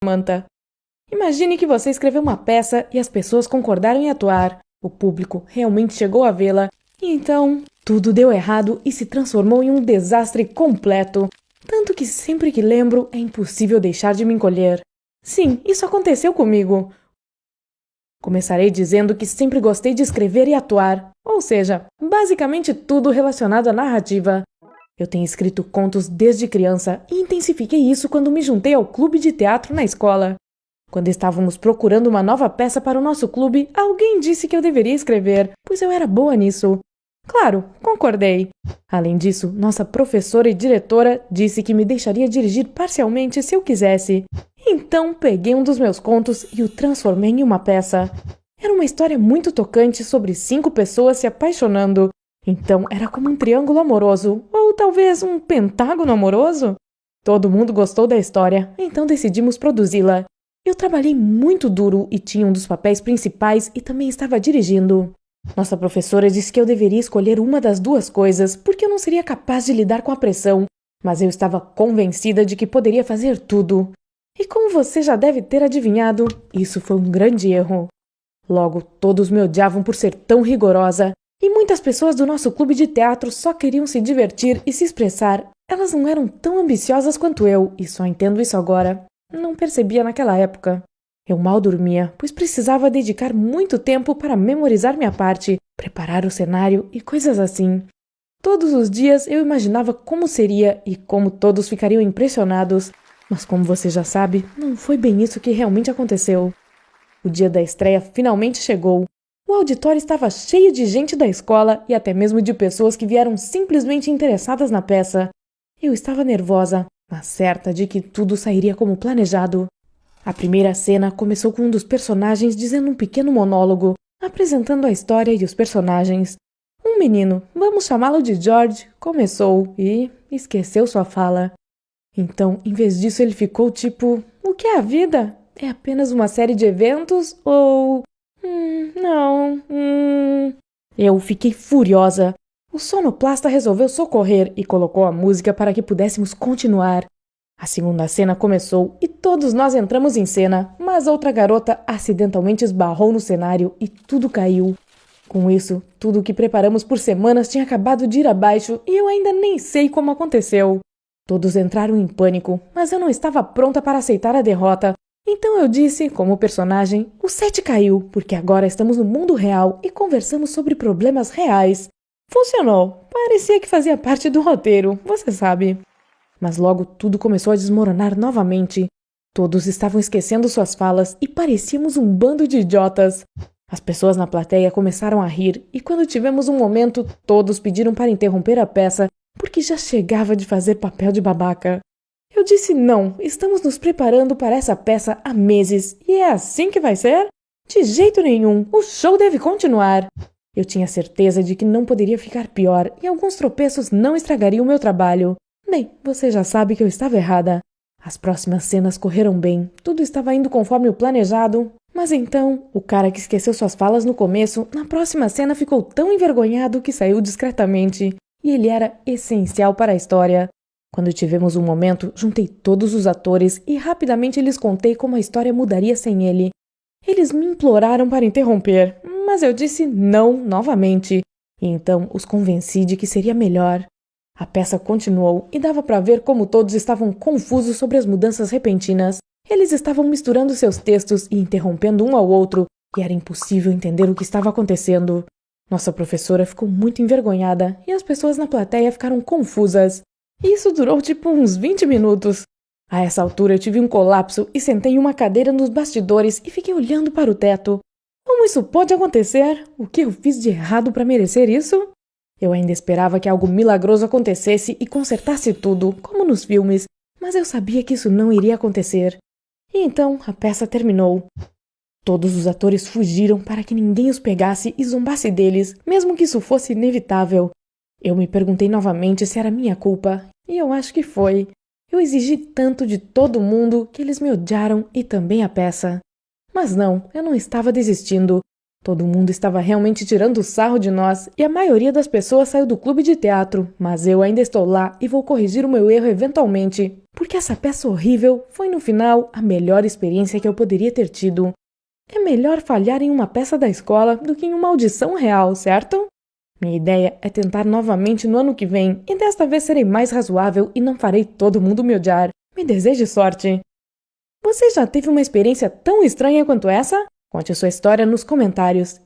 Samantha. Imagine que você escreveu uma peça e as pessoas concordaram em atuar. O público realmente chegou a vê-la. E então, tudo deu errado e se transformou em um desastre completo. Tanto que sempre que lembro, é impossível deixar de me encolher. Sim, isso aconteceu comigo. Começarei dizendo que sempre gostei de escrever e atuar, ou seja, basicamente tudo relacionado à narrativa. Eu tenho escrito contos desde criança e intensifiquei isso quando me juntei ao clube de teatro na escola. Quando estávamos procurando uma nova peça para o nosso clube, alguém disse que eu deveria escrever, pois eu era boa nisso. Claro, concordei. Além disso, nossa professora e diretora disse que me deixaria dirigir parcialmente se eu quisesse. Então, peguei um dos meus contos e o transformei em uma peça. Era uma história muito tocante sobre 5 pessoas se apaixonando. Então, era como um triângulo amoroso, ou talvez um pentágono amoroso. Todo mundo gostou da história, então decidimos produzi-la. Eu trabalhei muito duro e tinha um dos papéis principais e também estava dirigindo. Nossa professora disse que eu deveria escolher uma das duas coisas, porque eu não seria capaz de lidar com a pressão, mas eu estava convencida de que poderia fazer tudo. E como você já deve ter adivinhado, isso foi um grande erro. Logo, todos me odiavam por ser tão rigorosa, e muitas pessoas do nosso clube de teatro só queriam se divertir e se expressar. Elas não eram tão ambiciosas quanto eu, e só entendo isso agora. Não percebia naquela época. Eu mal dormia, pois precisava dedicar muito tempo para memorizar minha parte, preparar o cenário e coisas assim. Todos os dias eu imaginava como seria e como todos ficariam impressionados. Mas como você já sabe, não foi bem isso que realmente aconteceu. O dia da estreia finalmente chegou. O auditório estava cheio de gente da escola e até mesmo de pessoas que vieram simplesmente interessadas na peça. Eu estava nervosa, mas certa de que tudo sairia como planejado. A primeira cena começou com um dos personagens dizendo um pequeno monólogo, apresentando a história e os personagens. Um menino, vamos chamá-lo de George, começou e esqueceu sua fala. Então, em vez disso, ele ficou tipo, o que é a vida? É apenas uma série de eventos ou... não. Eu fiquei furiosa. O sonoplasta resolveu socorrer e colocou a música para que pudéssemos continuar. A segunda cena começou e todos nós entramos em cena, mas outra garota acidentalmente esbarrou no cenário e tudo caiu. Com isso, tudo o que preparamos por semanas tinha acabado de ir abaixo e eu ainda nem sei como aconteceu. Todos entraram em pânico, mas eu não estava pronta para aceitar a derrota. Então eu disse, como personagem, o set caiu, porque agora estamos no mundo real e conversamos sobre problemas reais. Funcionou. Parecia que fazia parte do roteiro, você sabe. Mas logo tudo começou a desmoronar novamente. Todos estavam esquecendo suas falas e parecíamos um bando de idiotas. As pessoas na plateia começaram a rir e quando tivemos um momento, todos pediram para interromper a peça porque já chegava de fazer papel de babaca. Eu disse não, estamos nos preparando para essa peça há meses e é assim que vai ser? De jeito nenhum, o show deve continuar. Eu tinha certeza de que não poderia ficar pior e alguns tropeços não estragariam o meu trabalho. Bem, você já sabe que eu estava errada. As próximas cenas correram bem, tudo estava indo conforme o planejado, mas então, o cara que esqueceu suas falas no começo, na próxima cena ficou tão envergonhado que saiu discretamente, e ele era essencial para a história. Quando tivemos um momento, juntei todos os atores e rapidamente lhes contei como a história mudaria sem ele. Eles me imploraram para interromper, mas eu disse não novamente, e então os convenci de que seria melhor. A peça continuou e dava para ver como todos estavam confusos sobre as mudanças repentinas. Eles estavam misturando seus textos e interrompendo um ao outro, e era impossível entender o que estava acontecendo. Nossa professora ficou muito envergonhada e as pessoas na plateia ficaram confusas. Isso durou tipo uns 20 minutos. A essa altura eu tive um colapso e sentei em uma cadeira nos bastidores e fiquei olhando para o teto. Como isso pode acontecer? O que eu fiz de errado para merecer isso? Eu ainda esperava que algo milagroso acontecesse e consertasse tudo, como nos filmes, mas eu sabia que isso não iria acontecer. E então a peça terminou. Todos os atores fugiram para que ninguém os pegasse e zombasse deles, mesmo que isso fosse inevitável. Eu me perguntei novamente se era minha culpa, e eu acho que foi. Eu exigi tanto de todo mundo que eles me odiaram e também a peça. Mas não, eu não estava desistindo. Todo mundo estava realmente tirando sarro de nós e a maioria das pessoas saiu do clube de teatro, mas eu ainda estou lá e vou corrigir o meu erro eventualmente, porque essa peça horrível foi no final a melhor experiência que eu poderia ter tido. É melhor falhar em uma peça da escola do que em uma audição real, certo? Minha ideia é tentar novamente no ano que vem e desta vez serei mais razoável e não farei todo mundo me odiar. Me deseje sorte! Você já teve uma experiência tão estranha quanto essa? Conte sua história nos comentários.